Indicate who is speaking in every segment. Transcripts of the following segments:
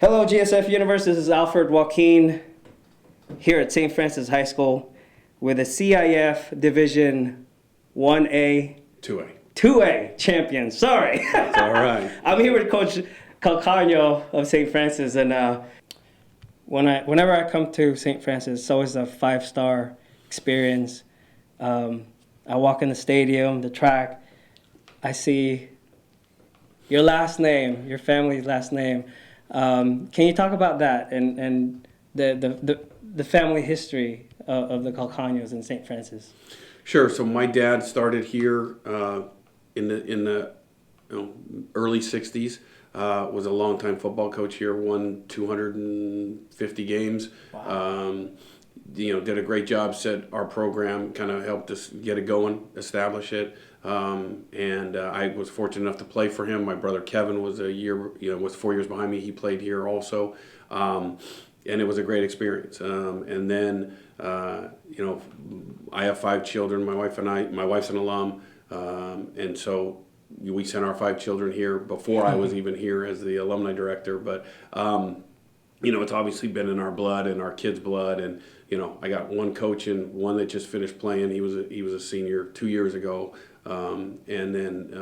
Speaker 1: Hello, GSF Universe. This is Alfred Joaquin here at St. Francis High School with a CIF Division 1A.
Speaker 2: 2A.
Speaker 1: 2A champion. Sorry.
Speaker 2: That's all right.
Speaker 1: I'm here with Coach Calcagno of St. Francis, and whenever I come to St. Francis, it's always a 5-star experience. I walk in the stadium, the track, I see your last name, your family's last name. Can you talk about that and the family history of the Calcagnos in St. Francis?
Speaker 2: Sure. So my dad started here in the early '60s. Was a longtime football coach here. Won 250 games.
Speaker 1: Wow.
Speaker 2: Did a great job. Set our program, kind of helped us get it going, establish it. And I was fortunate enough to play for him. My brother Kevin was was 4 years behind me. He played here also, and it was a great experience. And then I have 5 children. My wife's an alum, and so we sent our 5 children here before I was even here as the alumni director. But it's obviously been in our blood and our kids' blood. And I got one coach and one that just finished playing. He was a senior 2 years ago. And then,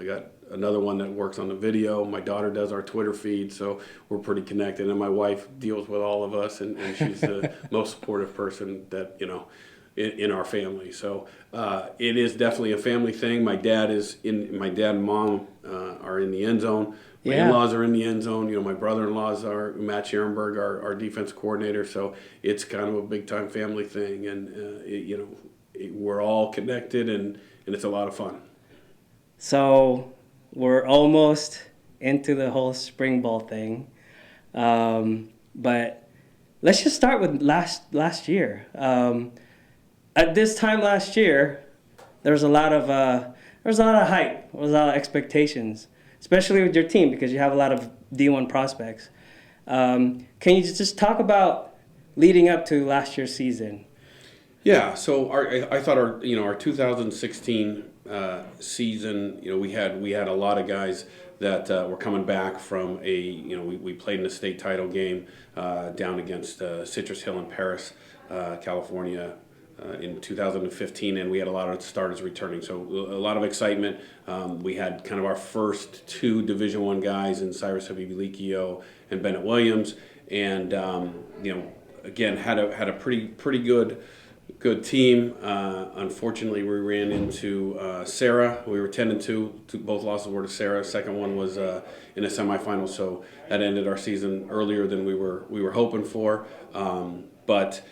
Speaker 2: I got another one that works on the video. My daughter does our Twitter feed, so we're pretty connected. And my wife deals with all of us, and she's the most supportive person that, in our family. So it is definitely a family thing. My dad and mom are in the end zone. My in-laws are in the end zone. My brother-in-laws are Matt Scherenberg, our defense coordinator. So it's kind of a big-time family thing, and we're all connected, and it's a lot of fun.
Speaker 1: So we're almost into the whole spring ball thing, but let's just start with last year. At this time last year, there was a lot of hype, there was a lot of expectations, especially with your team because you have a lot of D1 prospects. Can you just talk about leading up to last year's season?
Speaker 2: Yeah, so I thought our 2016 season, we had a lot of guys that were coming back from we played in a state title game down against Citrus Hill in Paris, California, in 2015, and we had a lot of starters returning. So a lot of excitement. We had kind of our first 2 Division I guys in Cyrus Habibi-Likio and Bennett Williams, and again had a pretty good team. Unfortunately, we ran into Sarah. We were 10-2. Both losses were to Sarah. Second one was in a semifinal, so that ended our season earlier than we were hoping for. But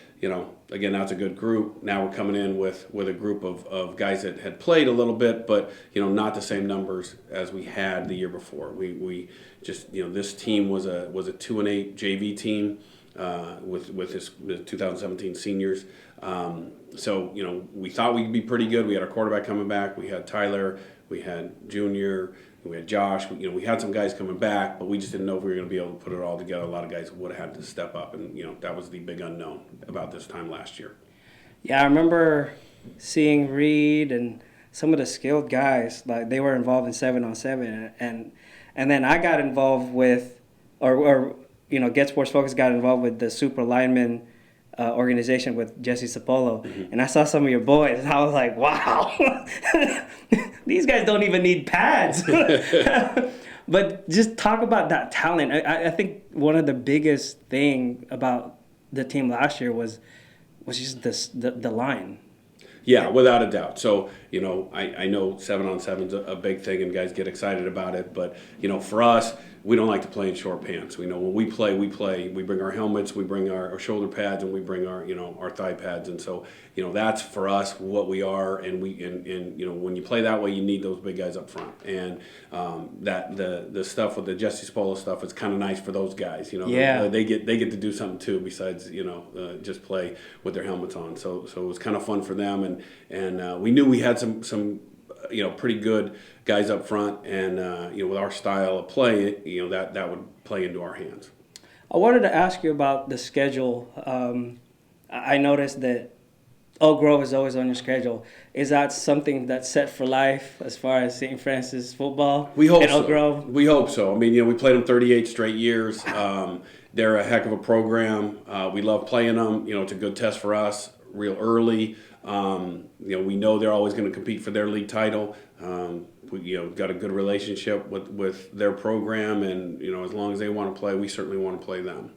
Speaker 2: again, that's a good group. Now we're coming in with a group of guys that had played a little bit, but not the same numbers as we had the year before. We just this team was a 2-8 JV team with the 2017 seniors. So we thought we'd be pretty good. We had our quarterback coming back. We had Tyler. We had Junior. We had Josh. We had some guys coming back, but we just didn't know if we were going to be able to put it all together. A lot of guys would have had to step up, and that was the big unknown about this time last year.
Speaker 1: Yeah, I remember seeing Reed and some of the skilled guys, like they were involved in 7-on-7, and then I got involved with, or GetSportsFocus got involved with the super lineman organization with Jesse Sapolo, and I saw some of your boys, and I was like, wow, these guys don't even need pads. But just talk about that talent. I think one of the biggest thing about the team last year was just the line.
Speaker 2: Yeah, without a doubt. So, I know 7-on-7's a big thing and guys get excited about it, but, for us, we don't like to play in short pants. We know when we play, we bring our helmets, we bring our shoulder pads, and we bring our thigh pads. And so, that's for us what we are. And when you play that way, you need those big guys up front. And that the stuff with the Jesse Spolo stuff is kind of nice for those guys. They get to do something too besides just play with their helmets on. So it was kind of fun for them, and we knew we had some pretty good guys up front, and with our style of play, that would play into our hands.
Speaker 1: I wanted to ask you about the schedule. I noticed that Oak Grove is always on your schedule. Is that something that's set for life as far as St. Francis football?
Speaker 2: We hope
Speaker 1: and
Speaker 2: so.
Speaker 1: Oak Grove?
Speaker 2: We hope so. I mean, we played them 38 straight years. They're a heck of a program. We love playing them. It's a good test for us real early. We know they're always going to compete for their league title. We got a good relationship with their program, and as long as they want to play, we certainly want to play them.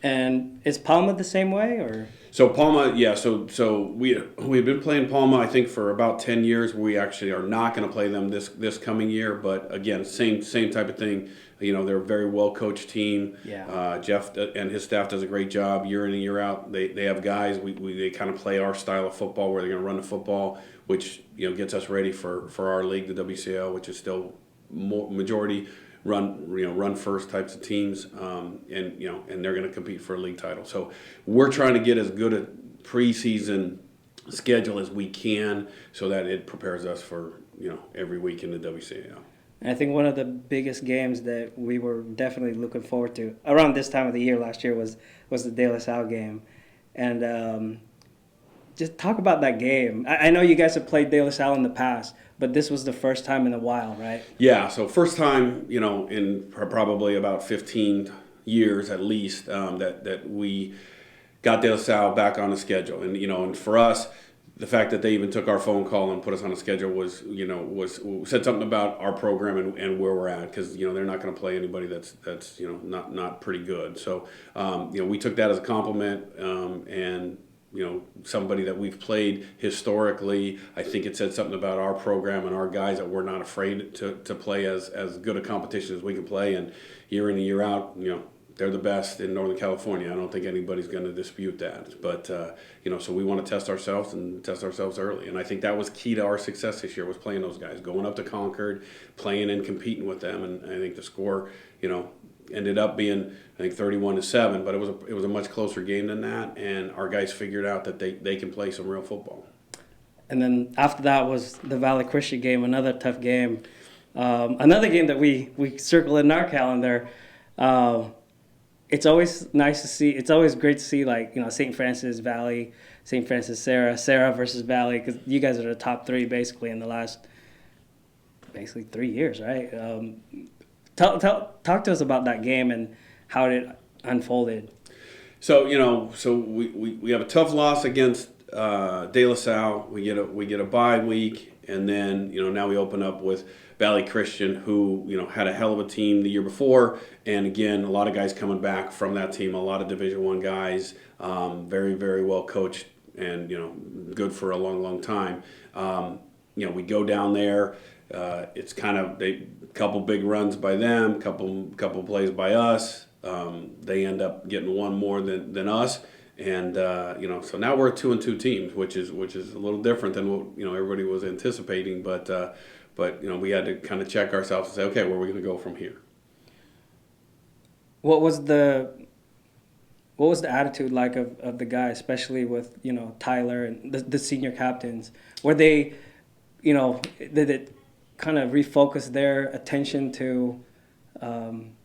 Speaker 1: And is Palma the same way, or?
Speaker 2: So Palma, yeah. So we've been playing Palma, I think, for about 10 years. We actually are not going to play them this coming year, but again, same type of thing. They're a very well coached team.
Speaker 1: Yeah.
Speaker 2: Jeff and his staff does a great job year in and year out. They have guys. They kind of play our style of football, where they're going to run the football, which gets us ready for our league, the WCL, which is still majority run first types of teams, and they're going to compete for a league title. So we're trying to get as good a preseason schedule as we can, so that it prepares us for every week in the WCAL.
Speaker 1: And I think one of the biggest games that we were definitely looking forward to around this time of the year last year was the De La Salle game, and just talk about that game. I know you guys have played De La Salle in the past, but this was the first time in a while, right?
Speaker 2: Yeah, so first time, in probably about 15 years at least, that we got De La Salle back on the schedule. And for us, the fact that they even took our phone call and put us on the schedule was said something about our program and where we're at, because they're not going to play anybody that's not pretty good. So we took that as a compliment, and somebody that we've played historically. I think it said something about our program and our guys that we're not afraid to play as good a competition as we can play. And year in and year out, they're the best in Northern California. I don't think anybody's going to dispute that. But, so we want to test ourselves early. And I think that was key to our success this year, was playing those guys, going up to Concord, playing and competing with them. And I think the score, ended up being, I think, 31-7, but it was a much closer game than that, and our guys figured out that they can play some real football.
Speaker 1: And then after that was the Valley Christian game, another tough game, another game that we circle in our calendar. It's always nice to see. It's always great to see, St. Francis Valley, St. Francis Sarah versus Valley, because you guys are the top three basically in the last 3 years, right? Talk to us about that game and how it unfolded.
Speaker 2: So we have a tough loss against De La Salle. We get a bye week, and then now we open up with Valley Christian, who had a hell of a team the year before, and again, a lot of guys coming back from that team, a lot of Division I guys, very, very well coached, and good for a long time. We go down there. It's kind of a couple big runs by them, couple plays by us. They end up getting one more than us, and so now we're a 2-2 teams, which is a little different than what everybody was anticipating. But we had to kind of check ourselves and say, okay, where are we going to go from here?
Speaker 1: What was the attitude like of the guys, especially with Tyler and the senior captains? Were they, did it kind of refocus their attention to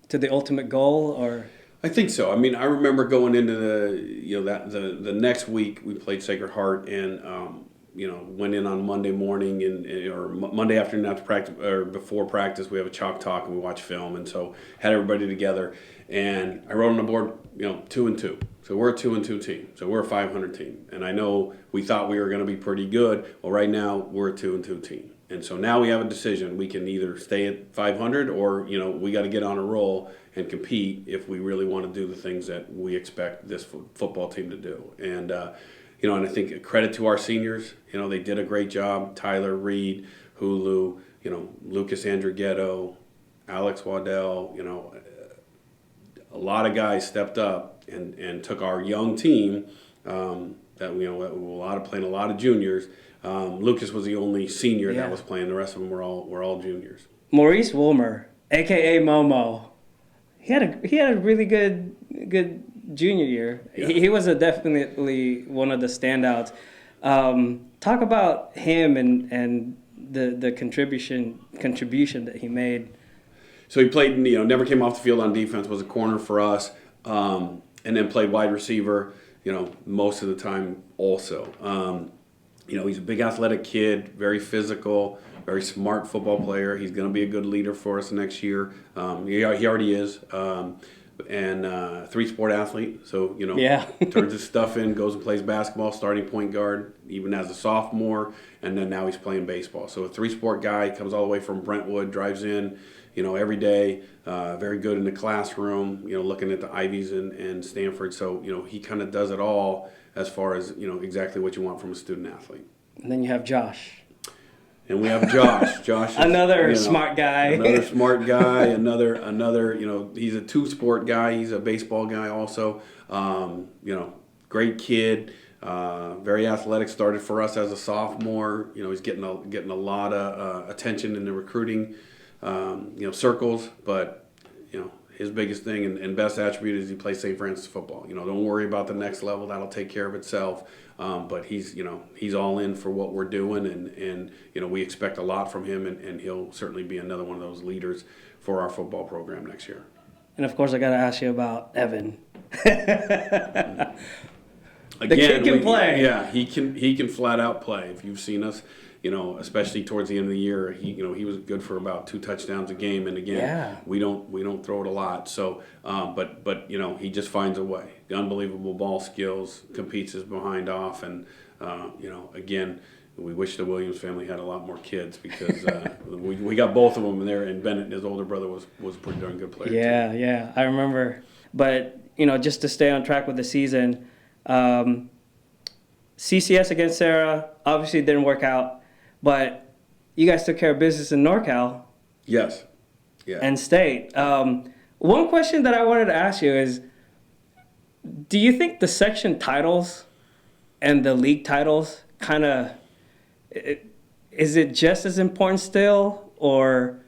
Speaker 1: the ultimate goal, or?
Speaker 2: I think so. I mean, I remember going into the next week we played Sacred Heart, and went in on Monday morning or Monday afternoon after practice or before practice. We have a chalk talk and we watch film, and so had everybody together. And I wrote on the board, 2-2. So we're a 2-2 team. So we're a 500 team. And I know we thought we were going to be pretty good. Well, right now we're a 2-2 team. And so now we have a decision. We can either stay at 500 or, we got to get on a roll and compete if we really want to do the things that we expect this football team to do. And, and I think a credit to our seniors. They did a great job. Tyler, Reed, Hulu, Lucas Andrighetto, Alex Waddell, a lot of guys stepped up and took our young team that playing a lot of juniors. Lucas was the only senior that was playing. The rest of them were all juniors.
Speaker 1: Maurice Wilmer, aka Momo, he had a really good junior year. Yeah. He was definitely one of the standouts. Talk about him and the contribution that he made.
Speaker 2: So he played, never came off the field on defense, was a corner for us, and then played wide receiver, most of the time also. He's a big athletic kid, very physical, very smart football player. He's going to be a good leader for us next year. He already is. And three-sport athlete. So,
Speaker 1: Yeah.
Speaker 2: turns his stuff in, goes and plays basketball, starting point guard, even as a sophomore, and then now he's playing baseball. So a three-sport guy, comes all the way from Brentwood, drives in, every day, very good in the classroom, looking at the Ivies and Stanford. So, he kind of does it all as far as, exactly what you want from a student athlete.
Speaker 1: And then you have Josh.
Speaker 2: And we have Josh. Josh is,
Speaker 1: another smart guy.
Speaker 2: Another smart guy. Another. He's a two-sport guy. He's a baseball guy also. Great kid. Very athletic. Started for us as a sophomore. He's getting a lot of attention in the recruiting, circles. But his biggest thing and best attribute is he plays St. Francis football. Don't worry about the next level. That'll take care of itself. But he's all in for what we're doing, and we expect a lot from him, and he'll certainly be another one of those leaders for our football program next year.
Speaker 1: And of course, I got to ask you about Evan.
Speaker 2: Again,
Speaker 1: the kid can play.
Speaker 2: Yeah, he can flat out play. If you've seen us, especially towards the end of the year, he was good for about 2 touchdowns a game. And again, we don't throw it a lot. So, but he just finds a way. Unbelievable ball skills, competes his behind off, and again, we wish the Williams family had a lot more kids because we got both of them in there. And Bennett, his older brother, was a pretty darn good player.
Speaker 1: Yeah, I remember. But just to stay on track with the season, CCS against Sarah obviously didn't work out. But you guys took care of business in NorCal.
Speaker 2: Yes. Yeah.
Speaker 1: And state. One question that I wanted to ask you is, do you think the section titles and the league titles is it just as important still? Or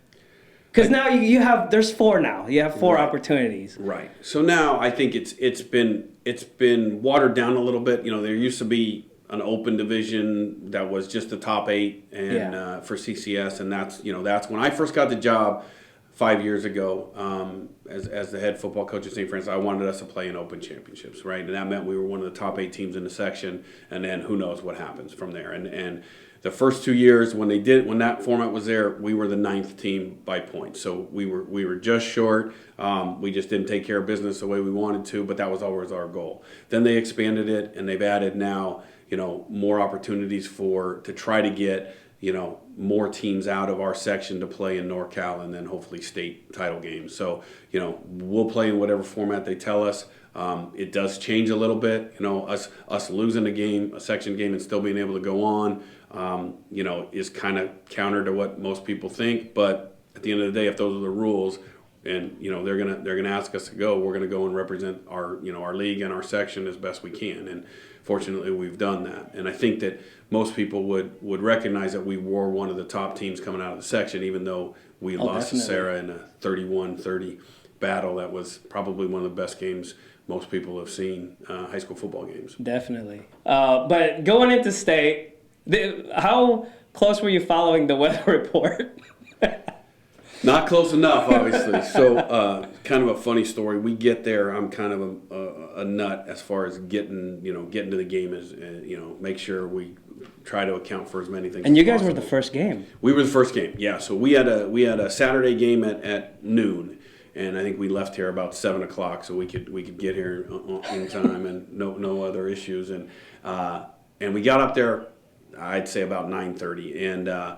Speaker 1: because now there's 4 now. You have 4
Speaker 2: right.
Speaker 1: opportunities.
Speaker 2: Right. So now I think it's been watered down a little bit. There used to be an open division that was just the top 8 and for CCS, and that's when I first got the job 5 years ago as the head football coach at St. Francis. I wanted us to play in open championships, right? And that meant we were one of the top 8 teams in the section, and then who knows what happens from there. And the first 2 years when that format was there, we were the 9th team by points. So we were just short. We just didn't take care of business the way we wanted to, but that was always our goal. Then they expanded it, and they've added now more opportunities to try to get, more teams out of our section to play in NorCal and then hopefully state title games. So, we'll play in whatever format they tell us. It does change a little bit, us losing a section game and still being able to go on, is kind of counter to what most people think. But at the end of the day, if those are the rules, and they're gonna ask us to go, we're gonna go and represent our league and our section as best we can. And fortunately, we've done that. And I think that most people would recognize that we were one of the top teams coming out of the section, even though we lost to Sarah in a 31-30 battle. That was probably one of the best games most people have seen, high school football games.
Speaker 1: Definitely. But going into state, how close were you following the weather report?
Speaker 2: Not close enough, obviously. So, kind of a funny story. We get there. I'm kind of a nut as far as getting to the game. As make sure we try to account for as many things.
Speaker 1: And you guys
Speaker 2: possible.
Speaker 1: were the first game.
Speaker 2: We were the first game. Yeah. So we had a Saturday game at noon, and I think we left here about 7:00, so we could get here in time and no other issues. And we got up there, I'd say about 9:30, and.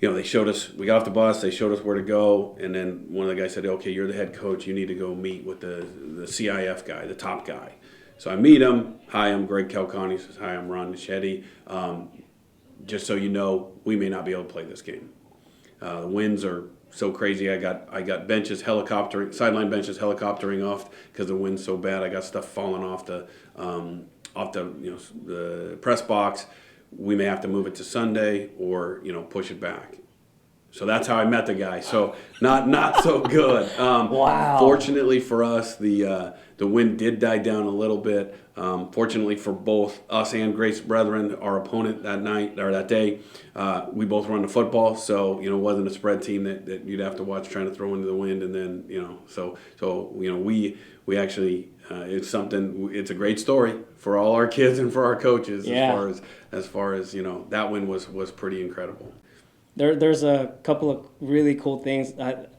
Speaker 2: They showed us, we got off the bus, they showed us where to go, and then one of the guys said, okay, you're the head coach, you need to go meet with the CIF guy, the top guy. So I meet him. Hi, I'm Greg Calcagno. He says, hi, I'm Ron Nichetti. Just so you know, we may not be able to play this game. The winds are so crazy. I got sideline benches helicoptering off because the wind's so bad. I got stuff falling off the press box. We may have to move it to Sunday or push it back. So that's how I met the guy. So not so good.
Speaker 1: Wow.
Speaker 2: Fortunately for us, the wind did die down a little bit. Fortunately for both us and Grace Brethren, our opponent that night or that day, we both run the football. So it wasn't a spread team that you'd have to watch trying to throw into the wind, and then we actually it's something. It's a great story for all our kids and for our coaches.
Speaker 1: Yeah.
Speaker 2: As far as that win was pretty incredible.
Speaker 1: There's a couple of really cool things that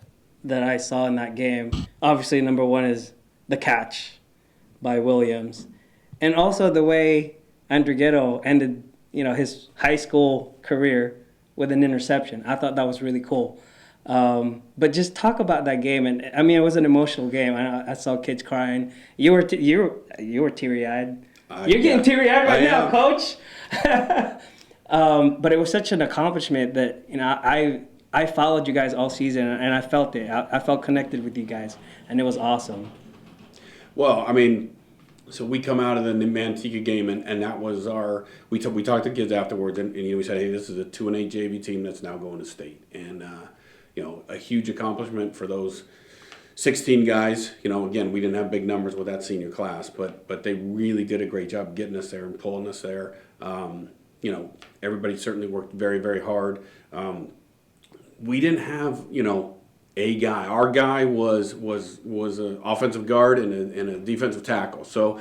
Speaker 1: I saw in that game. Obviously, number one is the catch by Williams, and also the way Andrighetto ended, his high school career with an interception. I thought that was really cool. But just talk about that game, and I mean, it was an emotional game. I saw kids crying. You were teary eyed. You're getting teary eyed right now, Coach. But it was such an accomplishment that I followed you guys all season, and I felt it. I felt connected with you guys, and it was awesome.
Speaker 2: Well, I mean, so we come out of the Manteca game, and that was our. We talked to kids afterwards, and we said, hey, this is a 2-8 JV team that's now going to state, and a huge accomplishment for those 16 guys. Again, we didn't have big numbers with that senior class, but they really did a great job getting us there and pulling us there. Everybody certainly worked very, very hard. We didn't have, a guy. Our guy was an offensive guard and a defensive tackle. So,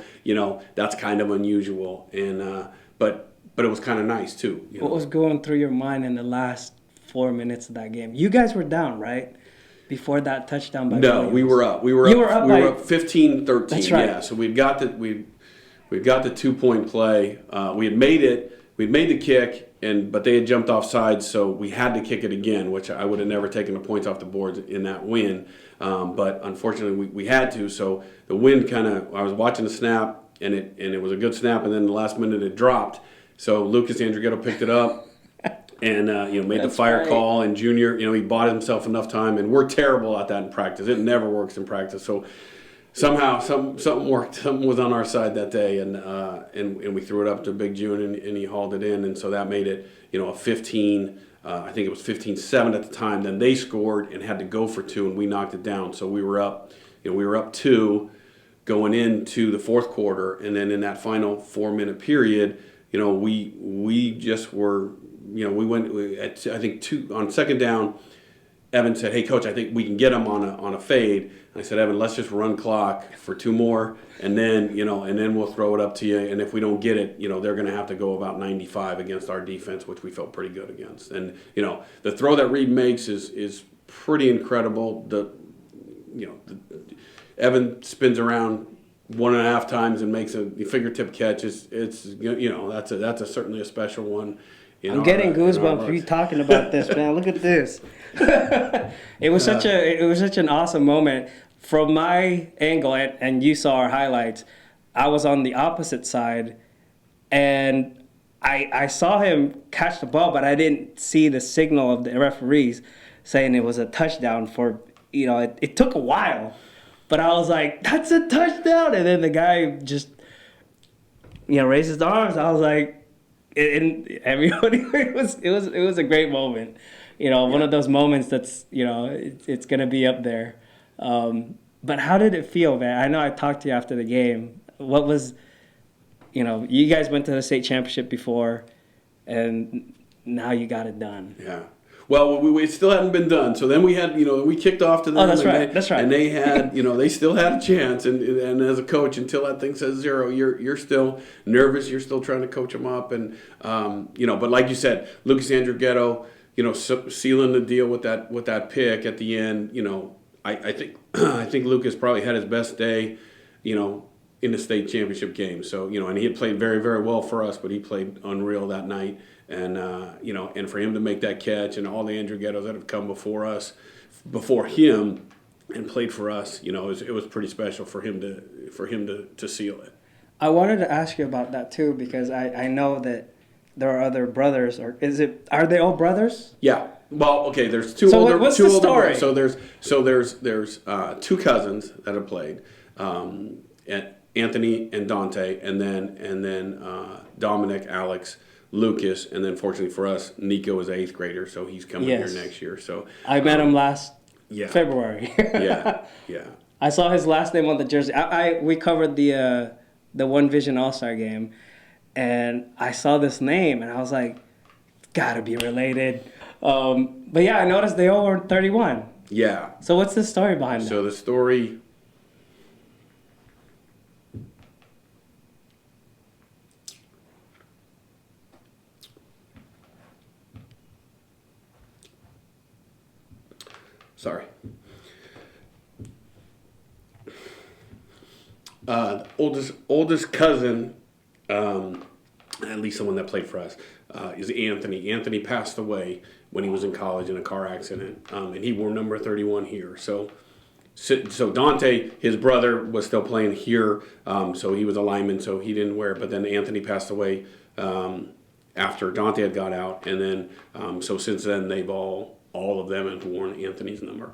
Speaker 2: that's kind of unusual. And but it was kind of nice too.
Speaker 1: What was going through your mind in the last 4 minutes of that game? You guys were down, right? Before that touchdown by Williams.
Speaker 2: We were up. We were up 15-13.
Speaker 1: That's right.
Speaker 2: Yeah. So we've got the 2-point play. We had made it. We'd made the kick, but they had jumped off sides, so we had to kick it again, which I would have never taken the points off the boards in that win. But unfortunately, we had to. So the wind I was watching the snap, and it was a good snap, and then the last minute it dropped. So Lucas Andrighetto picked it up and made the fire call. And Junior, he bought himself enough time, and we're terrible at that in practice. It never works in practice. So somehow something worked. Something was on our side that day, and we threw it up to Big June, and he hauled it in, and so that made it a 15. I think it was 15-7 at the time. Then they scored and had to go for 2, and we knocked it down. So we were up. We were up 2 going into the fourth quarter, and then in that final 4-minute period, we just were. We went at I think 2 on second down. Evan said, "Hey, Coach, I think we can get him on a fade." I said, "Evan, let's just run clock for 2 more, and then we'll throw it up to you. And if we don't get it, they're going to have to go about 95 against our defense, which we felt pretty good against. And the throw that Reed makes is pretty incredible. Evan spins around 1.5 times and makes a fingertip catch. It's that's certainly a special one."
Speaker 1: I'm getting goosebumps for you talking about this, man. Look at this. It was such an awesome moment. From my angle, and you saw our highlights, I was on the opposite side, and I saw him catch the ball, but I didn't see the signal of the referees saying it was a touchdown for, it took a while. But I was like, that's a touchdown. And then the guy just, raised his arms. I was like, and everybody, it was a great moment. One of those moments that's, it's going to be up there. But how did it feel, man? I know I talked to you after the game. What was, you guys went to the state championship before, and now you got it done.
Speaker 2: Yeah. Well, we still hadn't been done. So then we had, we kicked off to them.
Speaker 1: Oh, that's right. That's right.
Speaker 2: And they had, they still had a chance. And as a coach, until that thing says 0, you're still nervous. You're still trying to coach them up. And, but like you said, Lucas Andrighetto, sealing the deal with that pick at the end. I think Lucas probably had his best day, in the state championship game. So, and he had played very, very well for us, but he played unreal that night. And, and for him to make that catch, and all the Andrighettos that have come before him and played for us, it was pretty special for him to seal it.
Speaker 1: I wanted to ask you about that too, because I know that there are other brothers, or are they all brothers?
Speaker 2: Yeah. Well, okay, there's two older brothers. So there's 2 cousins that have played, Anthony and Dante, and then Dominic, Alex, Lucas, and then fortunately for us, Nico is an 8th grader, so he's coming here next year. So
Speaker 1: I met him last February.
Speaker 2: yeah.
Speaker 1: I saw his last name on the jersey. We covered the One Vision All-Star game, and I saw this name, and I was like, gotta be related. But yeah, I noticed they all were 31.
Speaker 2: Yeah.
Speaker 1: So what's the story behind that?
Speaker 2: So the story... Sorry. Oldest cousin, at least someone that played for us, is Anthony. Anthony passed away when he was in college in a car accident, and he wore number 31 here. So Dante, his brother, was still playing here, so he was a lineman, so he didn't wear it. But then Anthony passed away after Dante had got out, and then so since then they've all of them have worn Anthony's number.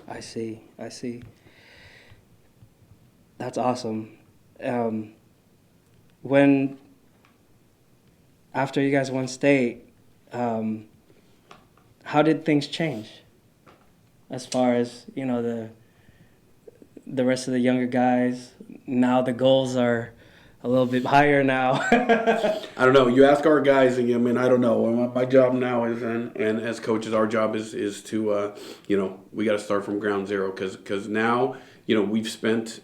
Speaker 1: I see. That's awesome. When after you guys won state, how did things change? As far as the rest of the younger guys, now the goals are a little bit higher now.
Speaker 2: I don't know. You ask our guys, and I mean, I don't know. My job now is, and as coaches, our job is to, we got to start from ground zero because now, we've spent.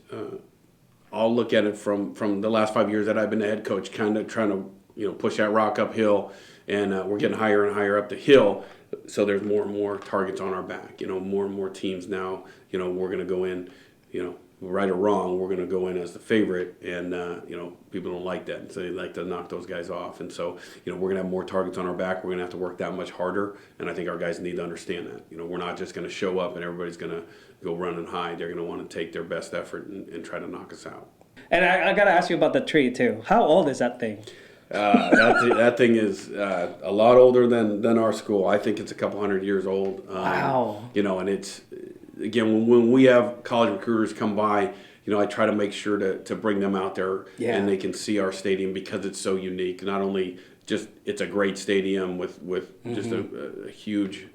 Speaker 2: I'll look at it from the last 5 years that I've been the head coach, kind of trying to, push that rock uphill, and we're getting higher and higher up the hill. So there's more and more targets on our back. More and more teams now. We're going to go in. Right or wrong, we're going to go in as the favorite, and people don't like that, so they like to knock those guys off. And so, we're going to have more targets on our back. We're going to have to work that much harder, and I think our guys need to understand that. We're not just going to show up and everybody's going to go run and hide. They're going to want to take their best effort and try to knock us out.
Speaker 1: And I got to ask you about the tree too. How old is that thing?
Speaker 2: That thing is a lot older than our school. I think it's a couple hundred years old.
Speaker 1: Wow.
Speaker 2: And it's. Again, when we have college recruiters come by, I try to make sure to bring them out there and they can see our stadium because it's so unique. Not only just it's a great stadium with just a huge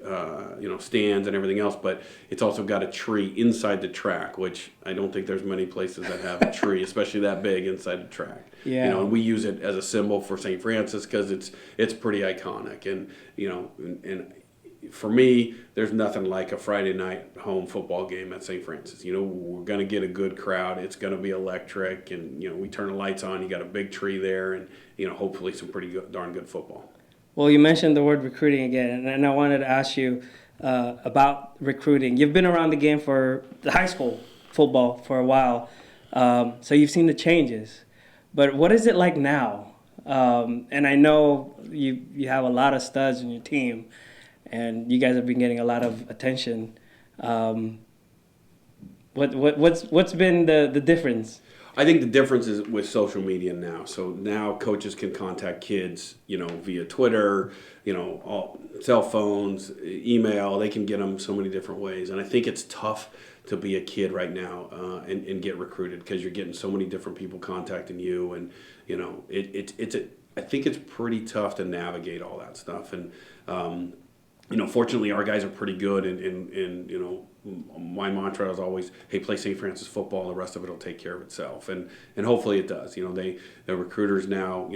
Speaker 2: stands and everything else, but it's also got a tree inside the track, which I don't think there's many places that have a tree, especially that big inside the track.
Speaker 1: Yeah.
Speaker 2: And we use it as a symbol for St. Francis because it's pretty iconic, and for me, there's nothing like a Friday night home football game at St. Francis. We're going to get a good crowd. It's going to be electric, and we turn the lights on. You got a big tree there, and hopefully some pretty darn good football. Well,
Speaker 1: you mentioned the word recruiting again, and I wanted to ask you about recruiting. You've been around the game for the high school football for a while, so you've seen the changes. But what is it like now? And I know you have a lot of studs in your team. And you guys have been getting a lot of attention. What's been the difference?
Speaker 2: I think the difference is with social media now. So now coaches can contact kids, via Twitter, all cell phones, email. They can get them so many different ways. And I think it's tough to be a kid right now and get recruited because you're getting so many different people contacting you, and I think it's pretty tough to navigate all that stuff. And fortunately, our guys are pretty good, and my mantra is always, hey, play St. Francis football, the rest of it will take care of itself, and hopefully it does. The recruiters now,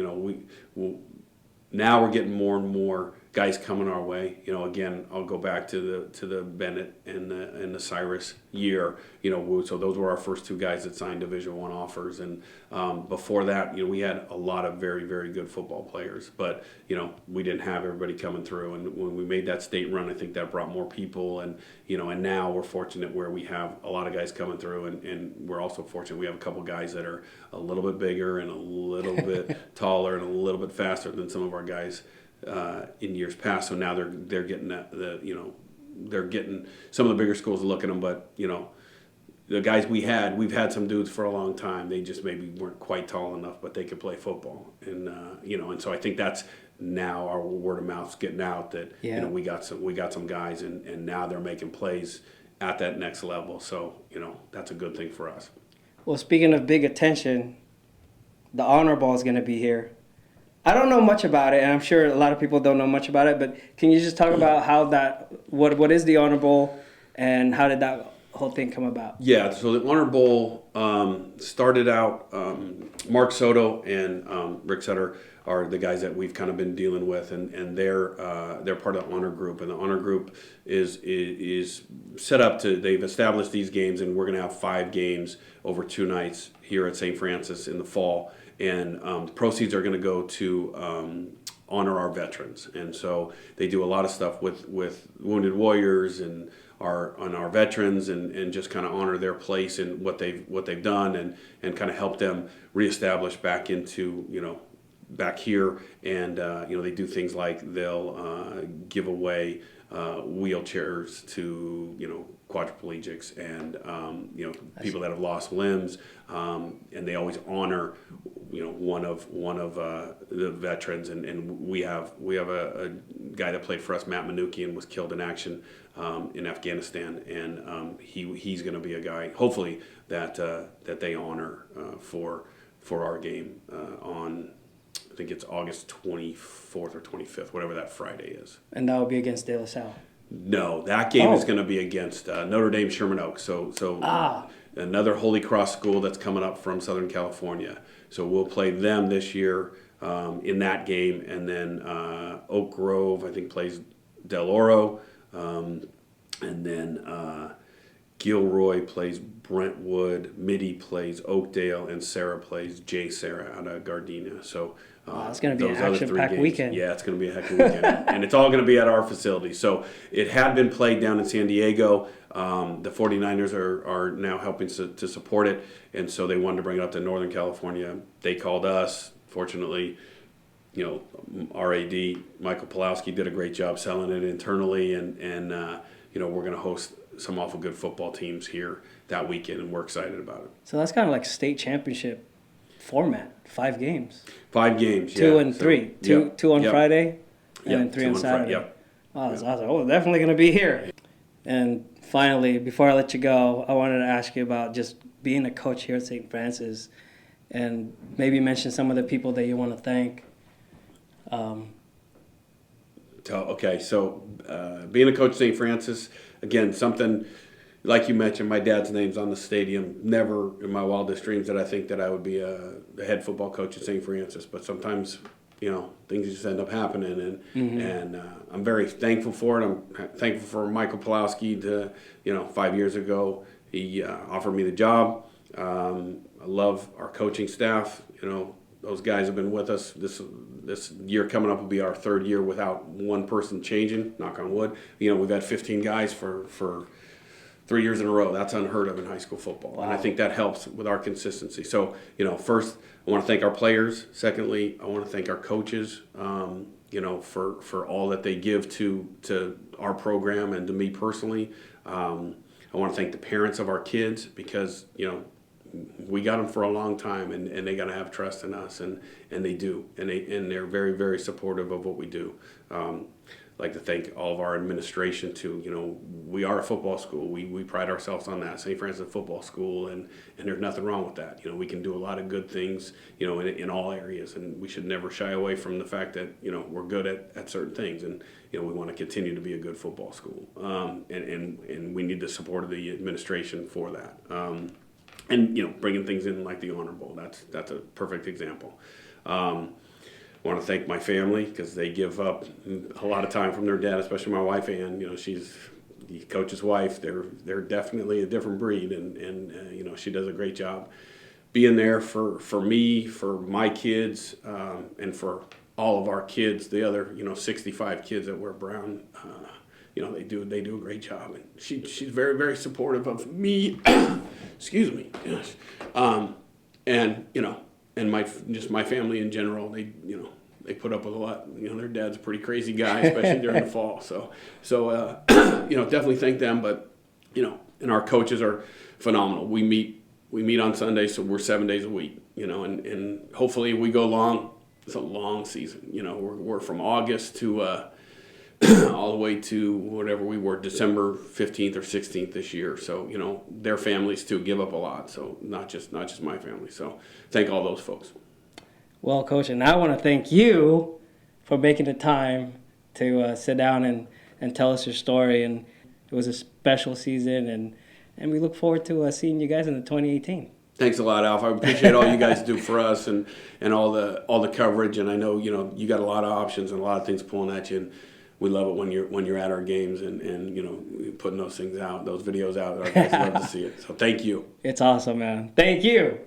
Speaker 2: now we're getting more and more guys coming our way. Again, I'll go back to the Bennett and the Cyrus year. So those were our first two guys that signed Division I offers, and before that, we had a lot of very, very good football players, but we didn't have everybody coming through. And when we made that state run, I think that brought more people, and and now we're fortunate where we have a lot of guys coming through, and we're also fortunate we have a couple guys that are a little bit bigger and a little bit taller and a little bit faster than some of our guys in years past. So now they're getting they're getting some of the bigger schools to look at them, but the guys we've had some dudes for a long time. They just maybe weren't quite tall enough, but they could play football, and and so I think that's now our word of mouth's getting out that we got some guys, and now they're making plays at that next level. So that's a good thing for us.
Speaker 1: Well, speaking of big attention, the Honor Ball is going to be here I don't know much about it, and I'm sure a lot of people don't know much about it. But can you just talk about how what is the Honor Bowl, and how did that whole thing come about?
Speaker 2: Yeah, so the Honor Bowl started out. Mark Soto and Rick Sutter are the guys that we've kind of been dealing with, and they're part of the honor group, and the honor group is set up to. They've established these games, and we're going to have 5 games over 2 nights here at St. Francis in the fall, and the proceeds are going to go to honor our veterans, and so they do a lot of stuff with wounded warriors and our veterans, and just kind of honor their place and what they've done, and kind of help them reestablish back into back here, and they do things like they'll give away wheelchairs to quadriplegics and people that have lost limbs, and they always honor one of the veterans, and we have a guy that played for us, Matt Manukian, was killed in action in Afghanistan, and he's going to be a guy hopefully that they honor for our game on, I think it's August 24th or 25th, whatever that Friday is.
Speaker 1: And that will be against De La Salle.
Speaker 2: No, that game is going to be against Notre Dame Sherman Oaks. So another Holy Cross school that's coming up from Southern California. So we'll play them this year in that game, and then Oak Grove, I think, plays Del Oro, and then Gilroy plays Brentwood, Mitty plays Oakdale, and Sarah plays J. Sarah out of Gardena. So
Speaker 1: it's going to be an action-packed weekend.
Speaker 2: Yeah, it's going to be a heck of a weekend. And it's all going to be at our facility. So it had been played down in San Diego. The 49ers are now helping to support it, and so they wanted to bring it up to Northern California. They called us. Fortunately, our AD, Michael Pulowski, did a great job selling it internally, and we're going to host some awful good football teams here that weekend, and we're excited about it.
Speaker 1: So that's kind of like state championship format, 5 games.
Speaker 2: 5 games,
Speaker 1: 2 and 3. Two on Friday, and then 3 on Saturday.
Speaker 2: Yep.
Speaker 1: Wow, that's awesome. Oh, definitely going to be here. And finally, before I let you go, I wanted to ask you about just being a coach here at St. Francis, and maybe mention some of the people that you want to thank.
Speaker 2: Okay, so being a coach at St. Francis, again, something like you mentioned, my dad's name's on the stadium. Never in my wildest dreams did I think that I would be a head football coach at St. Francis, but sometimes things just end up happening, and I'm very thankful for it. I'm thankful for Michael Pulowski to 5 years ago he offered me the job. I love our coaching staff. Those guys have been with us. This year coming up will be our 3rd year without one person changing. Knock on wood. We've had 15 guys for 3 years in a row. That's unheard of in high school football. Wow. And I think that helps with our consistency. So, first, I want to thank our players. Secondly, I want to thank our coaches, for all that they give to our program and to me personally. I want to thank the parents of our kids because, we got them for a long time, and they got to have trust in us, and they do. And they're very, very supportive of what we do. I'd like to thank all of our administration too. We are a football school. We pride ourselves on that. St. Francis Football School, and there's nothing wrong with that. We can do a lot of good things, in all areas, and we should never shy away from the fact that, we're good at certain things, and, we want to continue to be a good football school. And we need the support of the administration for that. And bringing things in like the Honor Bowl, that's a perfect example. I want to thank my family because they give up a lot of time from their dad, especially my wife Ann. She's the coach's wife. They're definitely a different breed, and she does a great job being there for me, for my kids, and for all of our kids. The other 65 kids that wear brown. They do a great job, and she's very, very supportive of me. Excuse me, gosh. And my family in general, they put up with a lot. Their dad's a pretty crazy guy, especially during the fall. So definitely thank them. But and our coaches are phenomenal. We meet on Sundays, so we're 7 days a week. And hopefully we go long. It's a long season. We're from August to all the way to whatever we were, December 15th or 16th this year. So, their families too give up a lot. So not just my family. So thank all those folks.
Speaker 1: Well, Coach, and I want to thank you for making the time to sit down and tell us your story. And it was a special season, and we look forward to seeing you guys in the 2018.
Speaker 2: Thanks a lot, Alf. I appreciate all you guys do for us and all the coverage. And I know you got a lot of options and a lot of things pulling at you. And we love it when you're at our games and putting those things out, those videos out. Our guys love to see it. So thank you.
Speaker 1: It's awesome, man. Thank you.